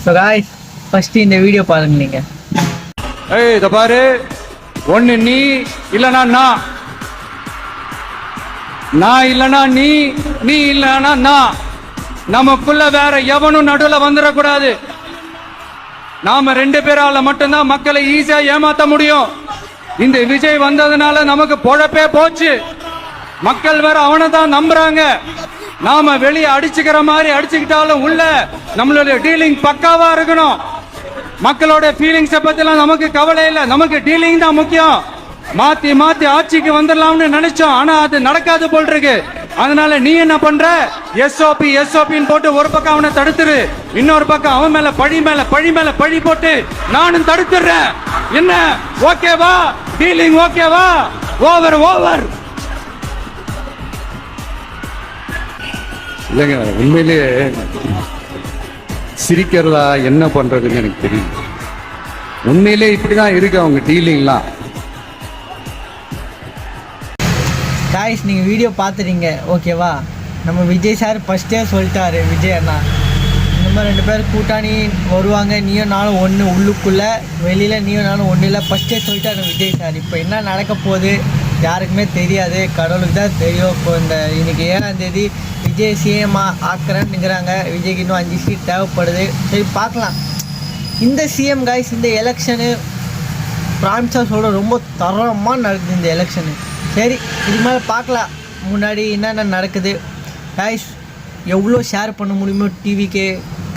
So guys first இந்த video பாருங்க நீங்கள். ஏய் இத பாரு, ஒன்று நீ இல்லைனா நான் இல்லைனா நீ இல்லைனா நான். நமக்குள்ள வேற எவனும் நடுவில் வந்துடக்கூடாது. நாம 2 பேரால மட்டும்தான் மக்களை ஈஸியா ஏமாத்த முடியும். இந்த விஜய் வந்ததுனால நமக்கு பொழப்பே போச்சு. மக்கள் வேற அவனை தான் நம்புறாங்க. நாம வெளியே அடிச்சுக்கிற மாதிரி அடிச்சுக்கிட்டாலும் உள்ள நம்மளுடைய டீலிங் பக்காவா இருக்கணும். மக்களோட ஃபீலிங்ஸை பத்திலாம் நமக்கு கவலை இல்லை, நமக்கு டீலிங் தான் முக்கியம். மாத்தி மாத்தி ஆட்சிக்கு வந்துடலாம்னு நினைச்சோம், ஆனா அது நடக்காது போல் இருக்கு. அதனால நீ என்ன பண்ற, எஸ்ஓபின்னு போட்டு ஒரு பக்கம் அவனை தடுத்துரு, இன்னொரு பக்கம் அவன் மேல பழி போட்டு நானும் தடுத்துறேன். என்ன ஓகேவா? டீலிங் ஓகேவா? ஓவர். இல்லைங்க, உண்மையிலேயே சிரிக்கிறதா என்ன பண்றதுன்னு எனக்கு தெரியும். உண்மையிலே இப்படிதான் இருக்கு அவங்க டீலிங்லாம். காய்ஸ் நீங்கள் வீடியோ பார்த்துட்டீங்க ஓகேவா? நம்ம விஜய் சார் ஃபஸ்ட்டே சொல்லிட்டாரு, விஜய் அண்ணா இந்த மாதிரி 2 பேர் கூட்டாணி வருவாங்க, நீயும் நானும் ஒன்று, உள்ளுக்குள்ளே வெளியில் நீயும் நானும் ஒன்று இல்லை, ஃபஸ்ட்டே சொல்லிட்டாரு விஜய் சார். இப்போ என்ன நடக்க போகுது யாருக்குமே தெரியாது, கடவுளுக்கு தான் தெரியும். இப்போ இன்னைக்கு 7ஆம் தேதி விஜய் சிஎம் ஆக்குறேன்னுங்கிறாங்க. விஜய்க்கு இன்னும் 5 சீட் தேவைப்படுது. சரி பார்க்கலாம். இந்த சிஎம் காய்ஸ் இந்த எலெக்ஷனு ப்ராமிஸாக சொல்கிற ரொம்ப தரமாக நடக்குது இந்த எலெக்ஷனு. சரி இது மேலே பார்க்கலாம் முன்னாடி என்னென்ன நடக்குது. காய்ஸ் எவ்வளோ ஷேர் பண்ண முடியுமோ டிவிக்கே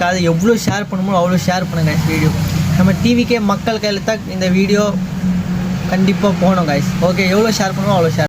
காது எவ்வளோ ஷேர் பண்ண முடியுமோ அவ்வளோ ஷேர் பண்ணுங்க வீடியோ. நம்ம டிவிக்கே மக்கள் கையில் தான் இந்த வீடியோ கண்டிப்பாக போகணும் காய்ஸ். ஓகே, எவ்வளோ ஷேர் பண்ணுமோ அவ்வளோ ஷேர்.